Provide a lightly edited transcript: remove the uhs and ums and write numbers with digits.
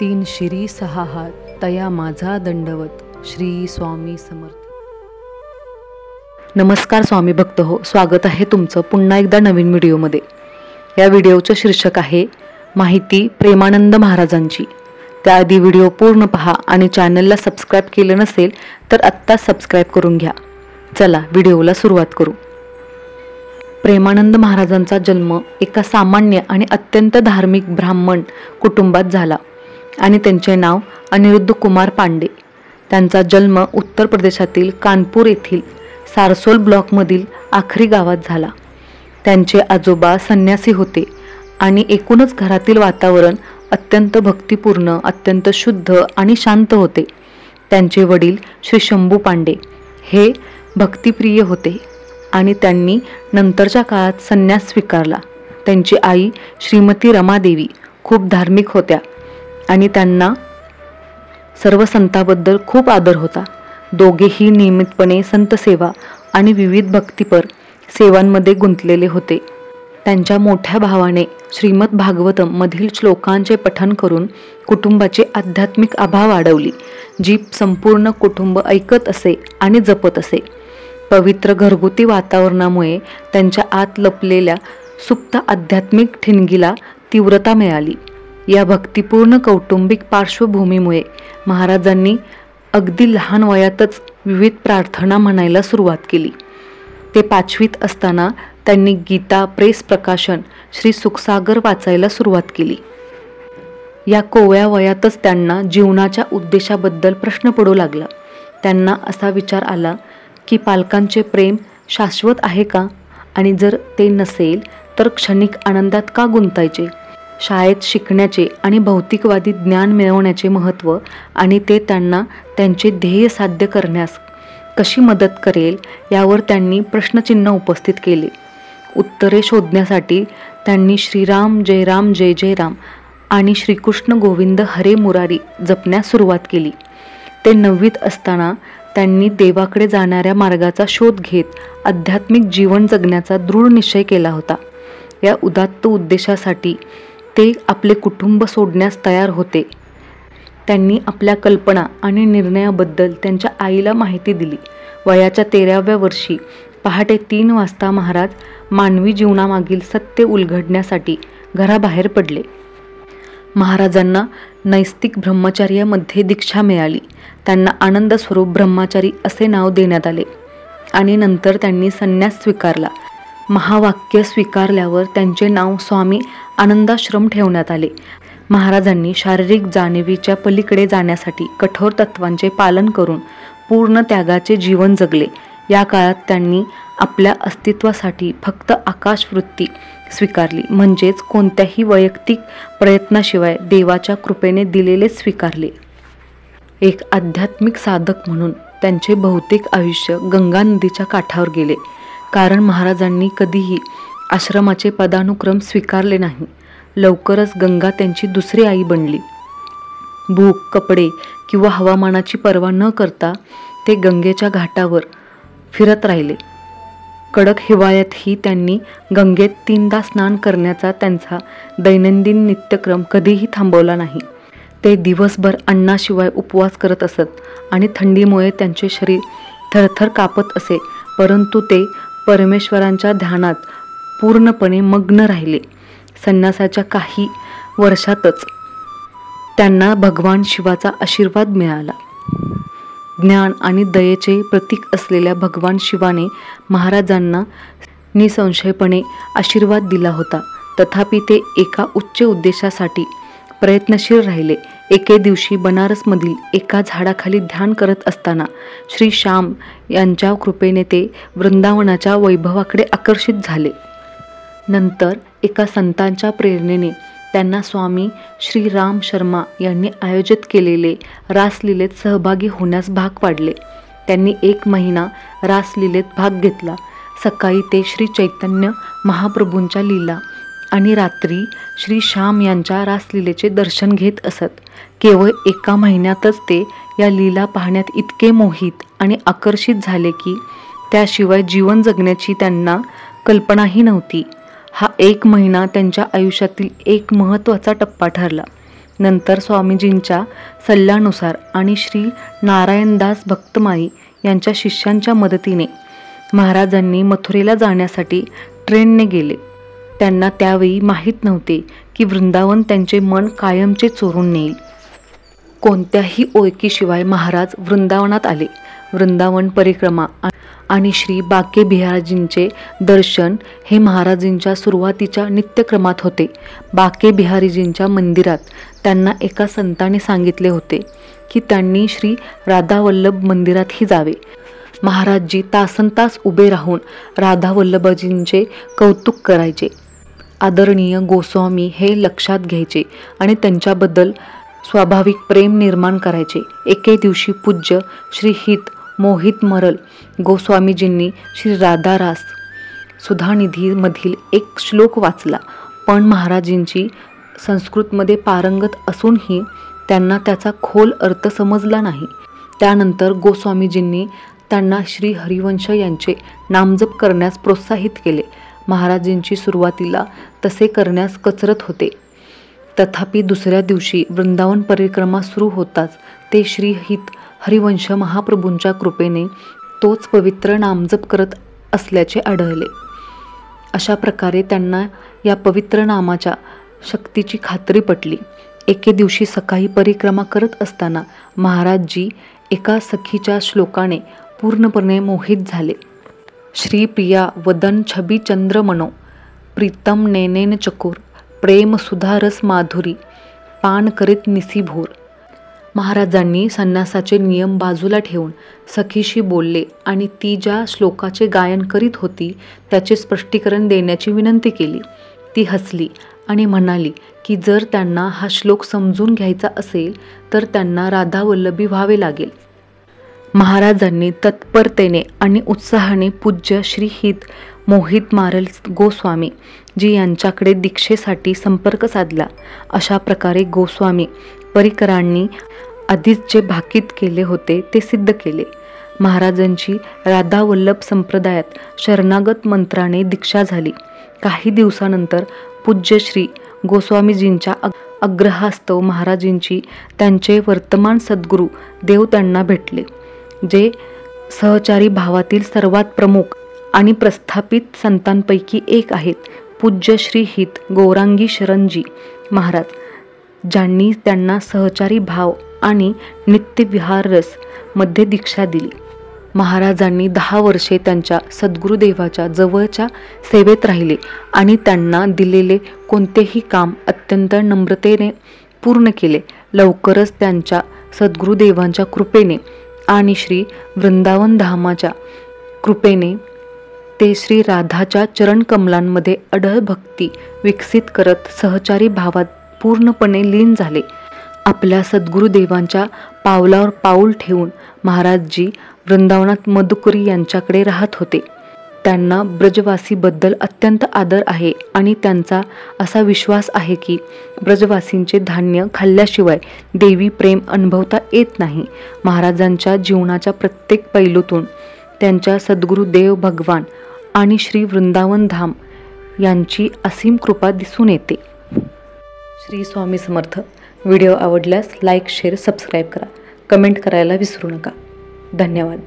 तीन शिरी सहा हात तया माझा दंडवत श्री स्वामी समर्थ। नमस्कार स्वामी भक्त हो, स्वागत आहे तुमचं पुन्हा एकदा नवीन व्हिडिओमध्ये। या व्हिडिओचं शीर्षक आहे माहिती प्रेमानंद महाराजांची। त्याआधी व्हिडिओ पूर्ण पहा आणि चॅनलला सबस्क्राईब केलं नसेल तर आत्ता सबस्क्राईब करून घ्या। चला व्हिडिओला सुरुवात करू। प्रेमानंद महाराजांचा जन्म एका सामान्य आणि अत्यंत धार्मिक ब्राह्मण कुटुंबात झाला आणि त्यांचे नाव अनिरुद्ध कुमार पांडे। त्यांचा जन्म उत्तर प्रदेशातील कानपूर येथील सारसोल ब्लॉकमधील आखरी गावात झाला। त्यांचे आजोबा संन्यासी होते आणि एकूणच घरातील वातावरण अत्यंत भक्तिपूर्ण, अत्यंत शुद्ध आणि शांत होते। त्यांचे वडील श्री शंभू पांडे हे भक्तिप्रिय होते आणि त्यांनी नंतरच्या काळात संन्यास स्वीकारला। त्यांची आई श्रीमती रमादेवी खूप धार्मिक होत्या आणि त्यांना सर्व संतांबद्दल खूप आदर होता। दोघेही नियमितपणे संत सेवा आणि विविध भक्तिपर सेवांमध्ये गुंतलेले होते। त्यांच्या मोठ्या भावाने श्रीमद भागवतम मधील श्लोकांचे पठण करून कुटुंबाची आध्यात्मिक आभा वाढवली, जी संपूर्ण कुटुंब ऐकत असे आणि जपत असे। पवित्र घरगुती वातावरणामुळे त्यांच्या आत लपलेल्या सुप्त आध्यात्मिक ठिणगीला तीव्रता मिळाली। या भक्तिपूर्ण कौटुंबिक पार्श्वभूमीमुळे महाराजांनी अगदी लहान वयातच विविध प्रार्थना म्हणायला सुरुवात केली। ते 5वीत असताना त्यांनी गीता प्रेस प्रकाशन श्री सुखसागर वाचायला सुरुवात केली। या कोवळ्या वयातच त्यांना जीवनाच्या उद्देशाबद्दल प्रश्न पडू लागला। त्यांना असा विचार आला की पालकांचे प्रेम शाश्वत आहे का, आणि जर ते नसेल तर क्षणिक आनंदात का गुंतायचे। शाळेत शिकण्याचे आणि भौतिकवादी ज्ञान मिळवण्याचे महत्त्व आणि ते त्यांना त्यांचे ध्येय साध्य करण्यास कशी मदत करेल यावर त्यांनी प्रश्नचिन्ह उपस्थित केले। उत्तरे शोधण्यासाठी त्यांनी श्रीराम जय राम जय जय राम आणि श्रीकृष्ण गोविंद हरे मुरारी जपण्यास सुरुवात केली। ते 9वीत असताना त्यांनी देवाकडे जाणाऱ्या मार्गाचा शोध घेत आध्यात्मिक जीवन जगण्याचा दृढ निश्चय केला होता। या उदात्त उद्देशासाठी ते आपले कुटुंब सोडण्यास तयार होते। त्यांनी आपल्या कल्पना आणि निर्णयाबद्दल त्यांच्या आईला माहिती दिली। वयाच्या 13व्या वर्षी पहाटे 3 वाजता महाराज मानवी जीवनामागील सत्य उलगडण्यासाठी घराबाहेर पडले। महाराजांना नैस्तिक ब्रह्मचर्यामध्ये दीक्षा मिळाली। त्यांना आनंद स्वरूप ब्रह्मचारी असे नाव देण्यात आले आणि नंतर त्यांनी संन्यास स्वीकारला। महावाक्य स्वीकारल्यावर त्यांचे नाव स्वामी आनंदाश्रम ठेवण्यात आले। महाराजांनी शारीरिक जाणीवीच्या पलीकडे जाण्यासाठी कठोर तत्वांचे पालन करून पूर्ण त्यागाचे जीवन जगले। या काळात त्यांनी आपल्या अस्तित्वासाठी फक्त आकाशवृत्ती स्वीकारली, म्हणजेच कोणत्याही वैयक्तिक प्रयत्नाशिवाय देवाच्या कृपेने दिलेले स्वीकारले। एक आध्यात्मिक साधक म्हणून त्यांचे बहुतेक आयुष्य गंगा नदीच्या काठावर गेले, कारण महाराजांनी कधीही आश्रमाचे पदानुक्रम स्वीकारले नाही। लवकरच गंगा त्यांची दुसरी आई बनली। भूक, कपडे किंवा हवामानाची पर्वा न करता ते गंगेच्या घाटावर फिरत राहिले। कडक हिवाळ्यातही त्यांनी गंगेत 3दा स्नान करण्याचा त्यांचा दैनंदिन नित्यक्रम कधीही थांबवला नाही। ते दिवसभर अन्नाशिवाय उपवास करत असत आणि थंडीमुळे त्यांचे शरीर थरथर कापत असे, परंतु ते परमेश्वरांच्या ध्यानात पूर्णपणे मग्न राहिले। संन्यासाच्या काही वर्षातच त्यांना भगवान शिवाचा आशीर्वाद मिळाला। ज्ञान आणि दयेचे प्रतीक असलेल्या भगवान शिवाने महाराजांना निसंशयपणे आशीर्वाद दिला होता। तथापि ते एका उच्च उद्देशासाठी प्रयत्नशील राहिले। एके दिवशी बनारसमधील एका झाडाखाली ध्यान करत असताना श्री श्याम यांच्या कृपेने ते वृंदावनाच्या वैभवाकडे आकर्षित झाले। नंतर एका संतांच्या प्रेरणेने त्यांना स्वामी श्री राम शर्मा यांनी आयोजित केलेले रासलीलेत सहभागी होण्यास भाग पाडले। त्यांनी 1 महिना रासलीलेत भाग घेतला। सकाळी ते श्री चैतन्य महाप्रभूंच्या लीला आणि रात्री श्री श्याम यांच्या रासलीलेचे दर्शन घेत असत। केवळ 1 महिन्यातच ते या लीला पाहण्यात इतके मोहित आणि आकर्षित झाले की त्याशिवाय जीवन जगण्याची त्यांना कल्पनाही नव्हती। हा 1 महिना त्यांच्या आयुष्यातील एक महत्त्वाचा टप्पा ठरला। नंतर स्वामीजींच्या सल्ल्यानुसार आणि श्री नारायणदास भक्तमाई यांच्या शिष्यांच्या मदतीने महाराजांनी मथुरेला जाण्यासाठी ट्रेनने गेले. त्यांना त्यावेळी माहीत नव्हते की वृंदावन त्यांचे मन कायमचे चोरून नेईल. कोणत्याही ओळखीशिवाय महाराज वृंदावनात आले. वृंदावन परिक्रमा आणि श्री बाके बिहारीजींचे दर्शन हे महाराजांच्या सुरुवातीच्या नित्यक्रमात होते. बाके बिहारीजींच्या मंदिरात त्यांना एका संताने सांगितले होते की त्यांनी श्री राधावल्लभ मंदिरातही जावे. महाराजजी तासनतास उभे राहून राधावल्लभजींचे कौतुक करायचे. आदरणीय गोस्वामी हे लक्षात घ्यायचे आणि त्यांच्याबद्दल स्वाभाविक प्रेम निर्माण करायचे. एके दिवशी पूज्य श्री हित मोहित मरल गोस्वामीजींनी श्री राधारास सुधानिधीमधील एक श्लोक वाचला, पण महाराजींची संस्कृतमध्ये पारंगत असूनही त्यांना त्याचा खोल अर्थ समजला नाही. त्यानंतर गोस्वामीजींनी त्यांना श्री हरिवंश यांचे नामजप करण्यास प्रोत्साहित केले. महाराजींची सुरुवातीला तसे करण्यास कचरत होते. तथापि दुसऱ्या दिवशी वृंदावन परिक्रमा सुरू होताच ते श्री हित हरिवंश महाप्रभूंच्या कृपेने तोच पवित्र नामजप करत असल्याचे आढळले. अशा प्रकारे त्यांना या पवित्र नामाच्या शक्तीची खात्री पटली. एके दिवशी सकाळी परिक्रमा करत असताना महाराजजी एका सखीच्या श्लोकाने पूर्णपणे मोहित झाले. श्री प्रिया वदन छबी चंद्र मनो प्रीतम नेनेन चकोर प्रेम सुधारस माधुरी पान करीत निसीभोर. महाराजांनी संन्यासाचे नियम बाजूला ठेवून सखीशी बोलले आणि ती ज्या श्लोकाचे गायन करीत होती त्याचे स्पष्टीकरण देण्याची विनंती केली. ती हसली आणि म्हणाली की जर त्यांना हा श्लोक समजून घ्यायचा असेल तर त्यांना राधावल्लभी व्हावे लागेल. महाराजांनी तत्परतेने आणि उत्साहाने पूज्य श्री हित मोहित मारल गोस्वामी जी यांच्याकडे दीक्षेसाठी संपर्क साधला. अशा प्रकारे गोस्वामी परिकरांनी आधीच जे भाकीत केले होते ते सिद्ध केले. महाराजांची राधावल्लभ संप्रदायात शरणागत मंत्राने दीक्षा झाली. काही दिवसानंतर पूज्य श्री गोस्वामीजींच्या आग्रहास्तव महाराजांची त्यांचे वर्तमान सद्गुरू देव त्यांना भेटले, जे सहचारी भावातील सर्वात प्रमुख आणि प्रस्थापित संतांपैकी एक आहेत. पूज्य श्री हित गौरांगी शरणजी महाराज, ज्यांनी त्यांना सहचारी भाव आणि नित्यविहार रस मध्ये दीक्षा दिली. महाराजांनी 10 वर्षे त्यांच्या सद्गुरुदेवाच्या जवळच्या सेवेत राहिले आणि त्यांना दिलेले कोणतेही काम अत्यंत नम्रतेने पूर्ण केले. लवकरच त्यांच्या सद्गुरुदेवांच्या कृपेने आणि श्री वृंदावन धामाच्या कृपेने ते श्री राधाच्या चरणकमलांमध्ये अढळ भक्ती विकसित करत सहचारी भावात पूर्णपणे लीन झाले. आपल्या सद्गुरुदेवांच्या पावलावर पाऊल ठेवून महाराजजी वृंदावनात मधुकरी यांच्याकडे राहत होते. त्यांना ब्रजवासीबद्दल अत्यंत आदर आहे आणि त्यांचा असा विश्वास आहे की ब्रजवासींचे धान्य खाल्ल्याशिवाय देवी प्रेम अनुभवता येत नाही. महाराजांच्या जीवनाच्या प्रत्येक पैलूतून त्यांच्या सद्गुरुदेव भगवान आणि श्री वृंदावन धाम यांची असीम कृपा दिसून येते. श्री स्वामी समर्थ. व्हिडिओ आवडल्यास लाईक, शेअर, सबस्क्राईब करा. कमेंट करायला विसरू नका. धन्यवाद.